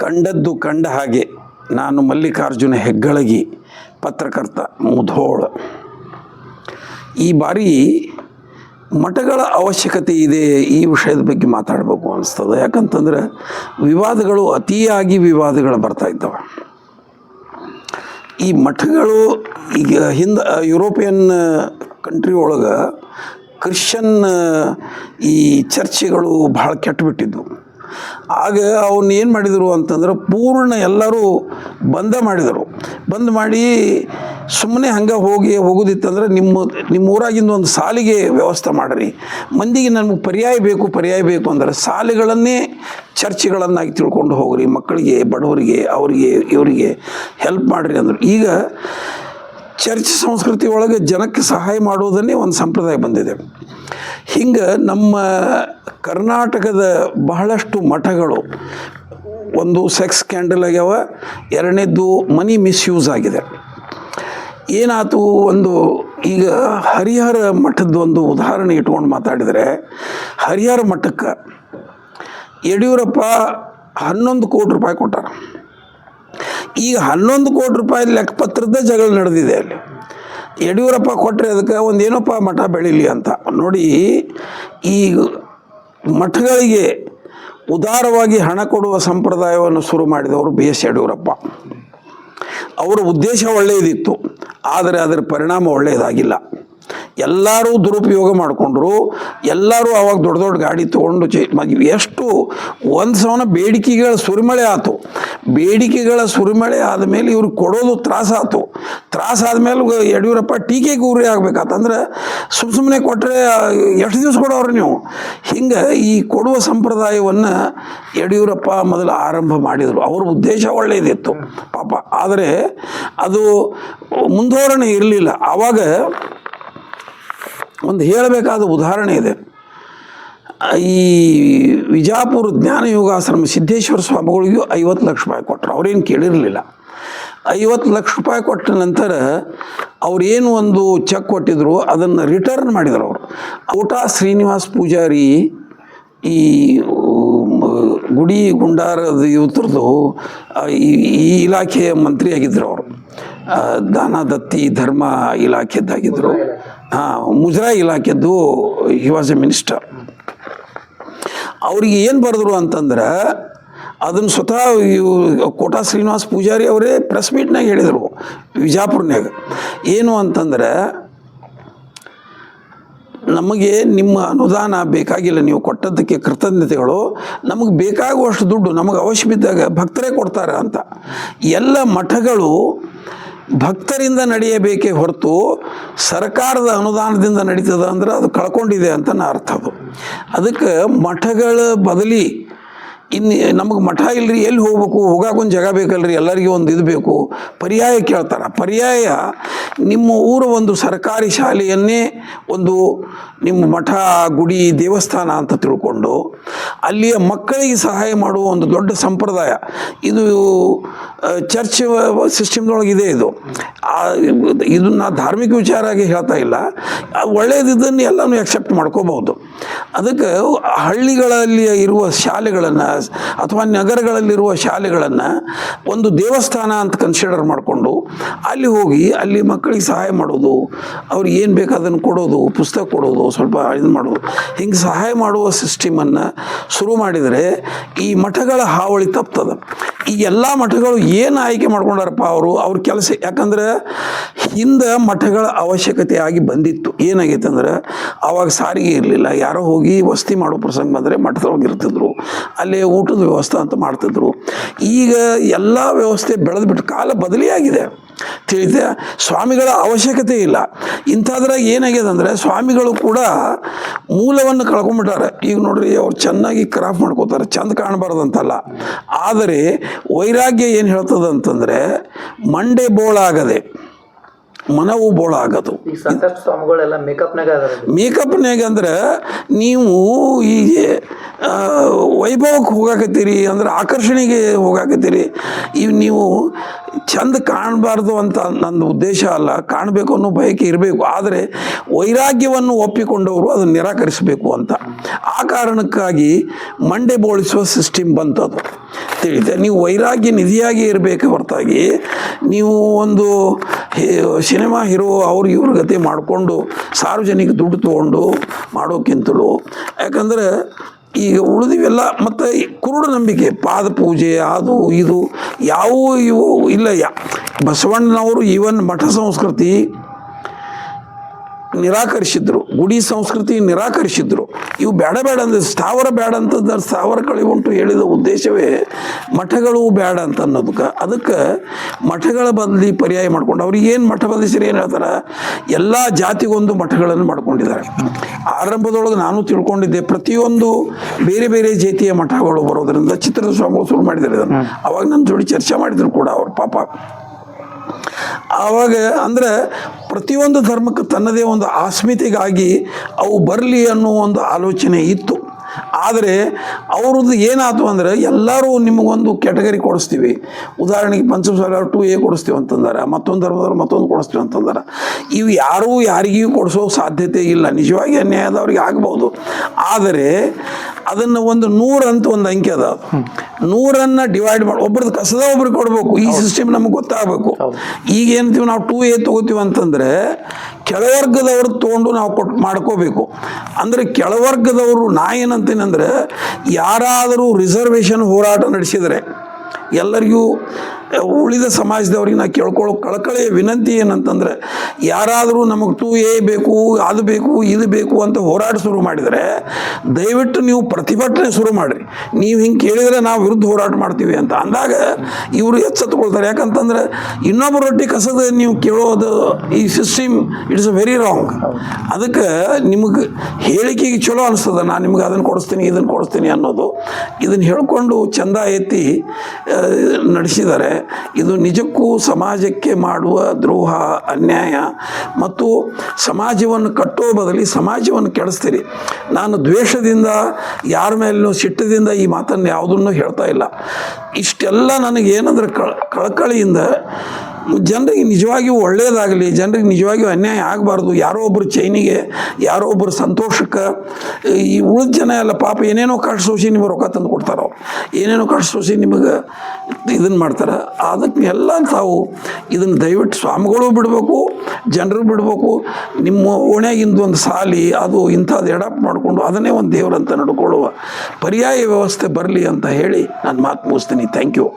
ಕಂಡದ್ದು ಕಂಡ ಹಾಗೆ. ನಾನು ಮಲ್ಲಿಕಾರ್ಜುನ ಹೆಗ್ಗಳಗಿ, ಪತ್ರಕರ್ತ, ಮುಧೋಳ. ಈ ಬಾರಿ ಮಠಗಳ ಅವಶ್ಯಕತೆ ಇದೆ, ಈ ವಿಷಯದ ಬಗ್ಗೆ ಮಾತಾಡಬೇಕು ಅನಿಸ್ತದೆ. ಯಾಕಂತಂದ್ರೆ ವಿವಾದಗಳು, ಅತಿಯಾಗಿ ವಿವಾದಗಳು ಬರ್ತಾ ಇದ್ದಾವೆ. ಈ ಮಠಗಳು ಈಗ ಹಿಂದೆ ಯುರೋಪಿಯನ್ ಕಂಟ್ರಿ ಒಳಗೆ ಕ್ರಿಶ್ಚನ್ ಈ ಚರ್ಚ್ಗಳು ಭಾಳ ಕೆಟ್ಟುಬಿಟ್ಟಿದ್ವು. ಆಗ ಅವನ್ನ ಏನು ಮಾಡಿದರು ಅಂತಂದ್ರೆ ಪೂರ್ಣ ಎಲ್ಲರೂ ಬಂದ್ ಮಾಡಿದರು. ಬಂದ್ ಮಾಡಿ ಸುಮ್ಮನೆ ಹಂಗೆ ಹೋಗೋದಿತ್ತಂದ್ರೆ ನಿಮ್ಮ ಊರಾಗಿಂದ ಒಂದು ಸಾಲಿಗೆ ವ್ಯವಸ್ಥೆ ಮಾಡಿರಿ, ಮಂದಿಗೆ ನಮಗೆ ಪರ್ಯಾಯ ಬೇಕು ಅಂದರೆ ಸಾಲಿಗಳನ್ನೇ ಚರ್ಚ್ಗಳನ್ನಾಗಿ ತಿಳ್ಕೊಂಡು ಹೋಗ್ರಿ, ಮಕ್ಕಳಿಗೆ, ಬಡವರಿಗೆ, ಅವರಿಗೆ ಇವರಿಗೆ ಹೆಲ್ಪ್ ಮಾಡಿರಿ ಅಂದರು. ಈಗ ಚರ್ಚ್ ಸಂಸ್ಕೃತಿ ಒಳಗೆ ಜನಕ್ಕೆ ಸಹಾಯ ಮಾಡೋದನ್ನೇ ಒಂದು ಸಂಪ್ರದಾಯ ಬಂದಿದೆ. ಹಿಂಗೆ ನಮ್ಮ ಕರ್ನಾಟಕದ ಬಹಳಷ್ಟು ಮಠಗಳು, ಒಂದು ಸೆಕ್ಸ್ ಸ್ಕ್ಯಾಂಡಲ್ ಆಗ್ಯಾವ, ಎರಡನೇದ್ದು ಮನಿ ಮಿಸ್ಯೂಸ್ ಆಗಿದೆ. ಏನಾಯ್ತು, ಒಂದು ಈಗ ಹರಿಹರ ಮಠದ ಒಂದು ಉದಾಹರಣೆ ಇಟ್ಕೊಂಡು ಮಾತಾಡಿದರೆ, ಹರಿಹರ ಮಠಕ್ಕೆ ಯಡಿಯೂರಪ್ಪ 11 ಕೋಟಿ ರೂಪಾಯಿ ಕೊಟ್ಟಾರ. ಈಗ 11 ಕೋಟಿ ರೂಪಾಯಿ ಲೆಕ್ಕಪತ್ರದ ಜಗಳ ನಡೆದಿದೆ ಅಲ್ಲಿ. ಯಡಿಯೂರಪ್ಪ ಕೊಟ್ಟರೆ ಅದಕ್ಕೆ ಒಂದೇನಪ್ಪ ಮಠ ಬೆಳೀಲಿ ಅಂತ ನೋಡಿ. ಈ ಮಠಗಳಿಗೆ ಉದಾರವಾಗಿ ಹಣ ಕೊಡುವ ಸಂಪ್ರದಾಯವನ್ನು ಶುರು ಮಾಡಿದವರು BS ಯಡಿಯೂರಪ್ಪ. ಅವರ ಉದ್ದೇಶ ಒಳ್ಳೆಯದಿತ್ತು, ಆದರೆ ಅದರ ಪರಿಣಾಮ ಒಳ್ಳೆಯದಾಗಿಲ್ಲ. ಎಲ್ಲರೂ ದುರುಪಯೋಗ ಮಾಡಿಕೊಂಡ್ರು. ಎಲ್ಲರೂ ಅವಾಗ ದೊಡ್ಡ ದೊಡ್ಡ ಗಾಡಿ ತೊಗೊಂಡು ಎಷ್ಟು ಒಂದು ಸವನ ಬೇಡಿಕೆಗಳ ಸುರಿಮಳೆ ಆಯ್ತು. ಬೇಡಿಕೆಗಳ ಸುರಿಮಳೆ ಆದಮೇಲೆ ಇವ್ರಿಗೆ ಕೊಡೋದು ತ್ರಾಸಾಯ್ತು. ತ್ರಾಸಾದ್ಮೇಲೆ ಯಡಿಯೂರಪ್ಪ ಟೀಕೆಗೆ ಗುರಿ ಆಗ್ಬೇಕಾತಂದ್ರೆ ಸುಮ್ಮನೆ ಕೊಟ್ಟರೆ ಎಷ್ಟು ದಿವಸ ಕೊಡೋರು ನೀವು? ಹಿಂಗೆ ಈ ಕೊಡುವ ಸಂಪ್ರದಾಯವನ್ನು ಯಡಿಯೂರಪ್ಪ ಮೊದಲು ಆರಂಭ ಮಾಡಿದರು. ಅವ್ರ ಉದ್ದೇಶ ಒಳ್ಳೆಯದಿತ್ತು ಪಾಪ, ಆದರೆ ಅದು ಮುಂದುವರಣೆ ಇರಲಿಲ್ಲ. ಆವಾಗ ಒಂದು ಹೇಳಬೇಕಾದ ಉದಾಹರಣೆ ಇದೆ. ಈ ವಿಜಾಪುರ ಜ್ಞಾನ ಯೋಗಾಶ್ರಮ ಸಿದ್ದೇಶ್ವರ ಸ್ವಾಮಿಗಳಿಗೂ 50 ಲಕ್ಷ ರೂಪಾಯಿ ಕೊಟ್ಟರು. ಅವ್ರೇನು ಕೇಳಿರಲಿಲ್ಲ. 50 ಲಕ್ಷ ರೂಪಾಯಿ ಕೊಟ್ಟ ನಂತರ ಅವ್ರೇನು ಒಂದು ಚೆಕ್ ಕೊಟ್ಟಿದ್ರು, ಅದನ್ನು ರಿಟರ್ನ್ ಮಾಡಿದರು ಅವರು. ಕೋಟಾ ಶ್ರೀನಿವಾಸ ಪೂಜಾರಿ ಈ ಗುಡಿ ಗುಂಡಾರದ ಇವ್ರದ್ದು ಈ ಇಲಾಖೆಯ ಮಂತ್ರಿಯಾಗಿದ್ದರು. ಅವರು ದಾನ ದತ್ತಿ ಧರ್ಮ ಇಲಾಖೆದ್ದಾಗಿದ್ದರು. ಮುಜರಾಯಿ ಇಲಾಖೆದ್ದು ಹಿ ವಾಸ್ ಎ ಮಿನಿಸ್ಟರ್. ಅವ್ರಿಗೆ ಏನು ಬರೆದ್ರು ಅಂತಂದ್ರೆ, ಅದನ್ನು ಸ್ವತಃ ಕೋಟಾ ಶ್ರೀನಿವಾಸ ಪೂಜಾರಿ ಅವರೇ ಪ್ರೆಸ್ ಮೀಟ್ನಾಗ ಹೇಳಿದರು ವಿಜಾಪುರ್ನಾಗ. ಏನು ಅಂತಂದ್ರೆ, ನಮಗೆ ನಿಮ್ಮ ಅನುದಾನ ಬೇಕಾಗಿಲ್ಲ, ನೀವು ಕೊಟ್ಟದ್ದಕ್ಕೆ ಕೃತಜ್ಞತೆಗಳು. ನಮಗೆ ಬೇಕಾಗುವಷ್ಟು ದುಡ್ಡು ನಮಗೆ ಅವಶ್ಯ ಬಿದ್ದಾಗ ಭಕ್ತರೇ ಕೊಡ್ತಾರೆ ಅಂತ. ಎಲ್ಲ ಮಠಗಳು ಭಕ್ತರಿಂದ ನಡೆಯಬೇಕೇ ಹೊರತು ಸರ್ಕಾರದ ಅನುದಾನದಿಂದ ನಡೀತದ ಅಂದ್ರೆ ಅದು ಕಳ್ಕೊಂಡಿದೆ ಅಂತ ಅರ್ಥ. ಅದಕ್ಕೆ ಮಠಗಳ ಬದಲಿ ಇನ್ನು ನಮಗೆ ಮಠ ಇಲ್ಲರಿ, ಎಲ್ಲಿ ಹೋಗ್ಬೇಕು, ಹೋಗಾಕೊಂದು ಜಾಗ ಬೇಕಲ್ರಿ, ಎಲ್ಲರಿಗೂ ಒಂದು ಇದು ಬೇಕು, ಪರ್ಯಾಯ ಕೇಳ್ತಾರೆ. ಪರ್ಯಾಯ ನಿಮ್ಮ ಊರ ಒಂದು ಸರ್ಕಾರಿ ಶಾಲೆಯನ್ನೇ ಒಂದು ನಿಮ್ಮ ಮಠ, ಗುಡಿ, ದೇವಸ್ಥಾನ ಅಂತ ತಿಳ್ಕೊಂಡು ಅಲ್ಲಿಯ ಮಕ್ಕಳಿಗೆ ಸಹಾಯ ಮಾಡುವ ಒಂದು ದೊಡ್ಡ ಸಂಪ್ರದಾಯ ಇದು ಚರ್ಚ್ ಸಿಸ್ಟಮ್ದೊಳಗೆ ಇದೆ. ಇದನ್ನ ಧಾರ್ಮಿಕ ವಿಚಾರ ಆಗಿ ಹೇಳ್ತಾ ಇಲ್ಲ, ಒಳ್ಳೆಯದಿದ್ದನ್ನು ಎಲ್ಲನೂ ಎಕ್ಸೆಪ್ಟ್ ಮಾಡ್ಕೋಬಹುದು. ಅದಕ್ಕೆ ಹಳ್ಳಿಗಳಲ್ಲಿ ಇರುವ ಶಾಲೆಗಳನ್ನು ಅಥವಾ ನಗರಗಳಲ್ಲಿರುವ ಶಾಲೆಗಳನ್ನು ಒಂದು ದೇವಸ್ಥಾನ ಅಂತ ಕನ್ಸಿಡರ್ ಮಾಡಿಕೊಂಡು ಅಲ್ಲಿ ಹೋಗಿ ಅಲ್ಲಿ ಮಕ್ಕಳಿಗೆ ಸಹಾಯ ಮಾಡೋದು, ಅವ್ರಿಗೆ ಏನು ಬೇಕು ಅದನ್ನು ಕೊಡೋದು, ಪುಸ್ತಕ ಕೊಡೋದು, ಸ್ವಲ್ಪ ಇದು ಮಾಡೋದು, ಹಿಂಗೆ ಸಹಾಯ ಮಾಡುವ ಸಿಸ್ಟಮನ್ನು ಶುರು ಮಾಡಿದರೆ ಈ ಮಠಗಳ ಹಾವಳಿ ತಪ್ತದೆ. ಈ ಎಲ್ಲ ಮಠಗಳು ಏನು ಆಯ್ಕೆ ಮಾಡ್ಕೊಂಡಾರಪ್ಪ ಅವ್ರ ಕೆಲಸ. ಯಾಕಂದ್ರೆ ಹಿಂದೆ ಮಠಗಳ ಅವಶ್ಯಕತೆ ಆಗಿ ಬಂದಿತ್ತು. ಏನಾಗೈತೆ ಅಂದ್ರೆ, ಆವಾಗ ಸಾರಿಗೆ ಇರಲಿಲ್ಲ, ಯಾರೋ ಹೋಗಿ ವಸತಿ ಮಾಡೋ ಪ್ರಸಂಗ ಬಂದರೆ ಮಠದೊಳಗೆ ಇರ್ತಿದ್ರು, ಅಲ್ಲೇ ಊಟದ ವ್ಯವಸ್ಥೆ ಅಂತ ಮಾಡ್ತಿದ್ರು. ಈಗ ಎಲ್ಲ ವ್ಯವಸ್ಥೆ ಬೆಳೆದ್ಬಿಟ್ಟು ಕಾಲ ಬದಲಿಯಾಗಿದೆ, ತಿಳಿದ. ಸ್ವಾಮಿಗಳ ಅವಶ್ಯಕತೆ ಇಲ್ಲ. ಇಂಥದ್ರಾಗ ಏನಾಗಿದೆ ಅಂದರೆ, ಸ್ವಾಮಿಗಳು ಕೂಡ ಮೂಲವನ್ನು ಕಳ್ಕೊಂಡ್ಬಿಟ್ಟಾರೆ. ಈಗ ನೋಡ್ರಿ, ಅವ್ರು ಚೆನ್ನಾಗಿ ಕ್ರಾಫ್ಟ್ ಮಾಡ್ಕೋತಾರೆ, ಚಂದ ಕಾಣಬಾರ್ದಂತಲ್ಲ, ಆದರೆ ವೈರಾಗ್ಯ ಏನು ಹೇಳ್ತದೆ ಅಂತಂದರೆ, ಮಂಡೆ ಬೋಳಾಗದೆ ಮನವು ಬೋಳ ಆಗೋದು. ಮೇಕಪ್ನಾಗ ಅಂದ್ರೆ ನೀವು ಈ ವೈಭವಕ್ಕೆ ಹೋಗಾಕತ್ತೀರಿ ಅಂದ್ರೆ, ಆಕರ್ಷಣೆಗೆ ಹೋಗಾಕತ್ತೀರಿ. ನೀವು ಚಂದ ಕಾಣಬಾರ್ದು ಅಂತ ನನ್ನ ಉದ್ದೇಶ ಅಲ್ಲ, ಕಾಣಬೇಕು ಅನ್ನೋ ಬಯಕೆ ಇರಬೇಕು. ಆದರೆ ವೈರಾಗ್ಯವನ್ನು ಒಪ್ಪಿಕೊಂಡವರು ಅದನ್ನು ನಿರಾಕರಿಸಬೇಕು ಅಂತ. ಆ ಕಾರಣಕ್ಕಾಗಿ ಮಂಡೆ ಬೋಳಿಸುವ ಸಿಸ್ಟಮ್ ಬಂತದು ತಿಳಿದೆ. ನೀವು ವೈರಾಗ್ಯ ನಿಧಿಯಾಗಿ ಇರಬೇಕು ಹೊರತಾಗಿ ನೀವು ಒಂದು ಸಿನಿಮಾ ಹೀರೋ ಅವ್ರು ಇವ್ರ ಗತಿ ಮಾಡಿಕೊಂಡು ಸಾರ್ವಜನಿಕ ದುಡ್ಡು ತೊಗೊಂಡು ಮಾಡೋಕ್ಕಿಂತಲೂ, ಯಾಕಂದರೆ ಈಗ ಉಳಿದಿವೆಲ್ಲ ಮತ್ತು ಕುರುಡು ನಂಬಿಕೆ, ಪಾದ ಪೂಜೆ ಅದು ಇದು ಯಾವುವು ಇವು ಇಲ್ಲ. ಬಸವಣ್ಣನವರು ಈವನ್ ಮಠ ಸಂಸ್ಕೃತಿ ನಿರಾಕರಿಸಿದ್ರು, ಗುಡಿ ಸಂಸ್ಕೃತಿ ನಿರಾಕರಿಸಿದ್ರು. ಇವು ಬೇಡ ಬೇಡ ಅಂದರೆ ಸ್ಥಾವರ ಬೇಡ ಅಂತಂದ್ರೆ ಸ್ಥಾವರ ಕಳಿವುಂಟು ಹೇಳಿದ ಉದ್ದೇಶವೇ ಮಠಗಳು ಬೇಡ ಅಂತ ಅನ್ನೋದಕ್ಕೆ. ಅದಕ್ಕೆ ಮಠಗಳ ಬದಲಿ ಪರ್ಯಾಯ ಮಾಡ್ಕೊಂಡು ಅವ್ರಿಗೆ ಏನು ಮಠ ಬದಲಿಸಿರಿ ಏನು ಹೇಳ್ತಾರೆ, ಎಲ್ಲ ಜಾತಿಗೊಂದು ಮಠಗಳನ್ನು ಮಾಡ್ಕೊಂಡಿದ್ದಾರೆ. ಆರಂಭದೊಳಗೆ ನಾನು ತಿಳ್ಕೊಂಡಿದ್ದೆ ಪ್ರತಿಯೊಂದು ಬೇರೆ ಬೇರೆ ಜಾತಿಯ ಮಠಗಳು ಬರೋದರಿಂದ ಚಿತ್ರದ ಸ್ವಾಮಿಗಳು ಶುರು ಮಾಡಿದ್ದಾರೆ ಇದನ್ನು. ಅವಾಗ ನನ್ನ ಜೋಡಿ ಚರ್ಚೆ ಮಾಡಿದ್ರು ಕೂಡ ಅವ್ರ ಪಾಪ. ಆವಾಗ ಅಂದರೆ ಪ್ರತಿಯೊಂದು ಧರ್ಮಕ್ಕೆ ತನ್ನದೇ ಒಂದು ಆಸ್ಮಿತೆಗಾಗಿ ಅವು ಬರಲಿ ಅನ್ನೋ ಒಂದು ಆಲೋಚನೆ ಇತ್ತು. ಆದರೆ ಅವ್ರದ್ದು ಏನಾಯ್ತು ಅಂದರೆ ಎಲ್ಲರೂ ನಿಮಗೊಂದು ಕ್ಯಾಟಗರಿ ಕೊಡಿಸ್ತೀವಿ. ಉದಾಹರಣೆಗೆ ಪಂಚಮಸಾಲ 2A ಕೊಡಿಸ್ತೀವಿ ಅಂತಂದಾರೆ, ಮತ್ತೊಂದು ಧರ್ಮದವ್ರು ಮತ್ತೊಂದು ಕೊಡಿಸ್ತೀವಿ ಅಂತಂದಾರೆ. ಇವು ಯಾರೂ ಯಾರಿಗೂ ಕೊಡಿಸೋ ಸಾಧ್ಯತೆ ಇಲ್ಲ. ನಿಜವಾಗಿ ಅನ್ಯಾಯದವ್ರಿಗೆ ಆಗ್ಬೋದು. ಆದರೆ ಅದನ್ನು ಒಂದು 100 ಅಂತ ಒಂದು ಅಂಕೆ ಅದ. 100 ಡಿವೈಡ್ ಮಾಡಿ ಒಬ್ರದ್ದು ಕಸದ ಒಬ್ರಿಗೆ ಕೊಡಬೇಕು. ಈ ಸಿಸ್ಟಮ್ ನಮಗೆ ಗೊತ್ತಾಗಬೇಕು. ಈಗ ಏನಂತೀವಿ ನಾವು 2A ತೊಗೋತೀವಿ ಅಂತಂದರೆ ಕೆಳವರ್ಗದವ್ರು ತೊಗೊಂಡು ನಾವು ಮಾಡ್ಕೋಬೇಕು. ಅಂದರೆ ಕೆಳವರ್ಗದವರು ನಾ ಏನಂತೀನಿ ಅಂದರೆ, ಯಾರಾದರೂ ರಿಸರ್ವೇಷನ್ ಹೋರಾಟ ನಡೆಸಿದರೆ ಎಲ್ಲರಿಗೂ ಉಳಿದ ಸಮಾಜದವ್ರಿಗೆ ನಾ ಕೇಳ್ಕೊಳ್ಳೋ ಕಳಕಳಿಯ ವಿನಂತಿ ಏನಂತಂದರೆ, ಯಾರಾದರೂ ನಮಗೆ 2A ಬೇಕು, ಅದು ಬೇಕು, ಇದು ಬೇಕು ಅಂತ ಹೋರಾಟ ಶುರು ಮಾಡಿದರೆ ದಯವಿಟ್ಟು ನೀವು ಪ್ರತಿಭಟನೆ ಶುರು ಮಾಡಿರಿ. ನೀವು ಹಿಂಗೆ ಕೇಳಿದರೆ ನಾವು ವಿರುದ್ಧ ಹೋರಾಟ ಮಾಡ್ತೀವಿ ಅಂತ ಅಂದಾಗ ಇವರು ಎಚ್ಚೆತ್ತುಕೊಳ್ತಾರೆ. ಯಾಕಂತಂದರೆ ಇನ್ನೊಬ್ಬರು ರೊಟ್ಟಿ ಕಸದ ನೀವು ಕೇಳೋದು ಈ system it's a very wrong. ಅದಕ್ಕೆ ನಿಮಗೆ ಹೇಳಿಕೆಗೆ ಚಲೋ ಅನಿಸ್ತದೆ, ನಾನು ನಿಮ್ಗೆ ಅದನ್ನು ಕೊಡಿಸ್ತೀನಿ ಇದನ್ನು ಕೊಡಿಸ್ತೀನಿ ಅನ್ನೋದು. ಇದನ್ನು ಹೇಳ್ಕೊಂಡು ಚಂದ ಎತ್ತಿ ನಡೆಸಿದ್ದಾರೆ. ಇದು ನಿಜಕ್ಕೂ ಸಮಾಜಕ್ಕೆ ಮಾಡುವ ದ್ರೋಹ, ಅನ್ಯಾಯ ಮತ್ತು ಸಮಾಜವನ್ನು ಕಟ್ಟೋ ಬದಲಿ ಸಮಾಜವನ್ನು ಕೆಡಿಸ್ತೀರಿ. ನಾನು ದ್ವೇಷದಿಂದ ಯಾರ ಮೇಲೂ ಸಿಟ್ಟದಿಂದ ಈ ಮಾತನ್ನು ಯಾವುದನ್ನು ಹೇಳ್ತಾ ಇಲ್ಲ. ಇಷ್ಟೆಲ್ಲ ನನಗೇನಂದ್ರೆ ಕಳಕಳಿಯಿಂದ ಜನರಿಗೆ ನಿಜವಾಗಿಯೂ ಒಳ್ಳೆಯದಾಗಲಿ, ಜನರಿಗೆ ನಿಜವಾಗಿಯೂ ಅನ್ಯಾಯ ಆಗಬಾರ್ದು. ಯಾರೋ ಒಬ್ಬರು ಚೈನಿಗೆ, ಯಾರೋ ಒಬ್ಬರು ಸಂತೋಷಕ್ಕೆ, ಈ ಉಳಿದ ಜನ ಎಲ್ಲ ಪಾಪ ಏನೇನೋ ಕಷ್ಟ ಸೋಸಿ ನಿಮಗೆ ರೊಕ್ಕ ತಂದು ಕೊಡ್ತಾರೆ. ಅವ್ರು ಏನೇನೋ ಕಷ್ಟ ಸೋಸಿ ನಿಮಗೆ ಇದನ್ನು ಮಾಡ್ತಾರೆ. ಅದಕ್ಕೆ ಎಲ್ಲ ತಾವು ಇದನ್ನು ದಯವಿಟ್ಟು ಸ್ವಾಮಿಗಳು ಬಿಡಬೇಕು, ಜನರು ಬಿಡಬೇಕು. ನಿಮ್ಮ ಓಣ್ಯಾಗಿಂದು ಒಂದು ಸಾಲಿ ಅದು ಇಂಥದ್ದು ಎಡಪ್ ಮಾಡಿಕೊಂಡು ಅದನ್ನೇ ಒಂದು ದೇವರಂತ ನಡ್ಕೊಳ್ಳುವ ಪರ್ಯಾಯ ವ್ಯವಸ್ಥೆ ಬರಲಿ ಅಂತ ಹೇಳಿ ನಾನು ಮಾತು ಮುಗಿಸ್ತೀನಿ. Thank you.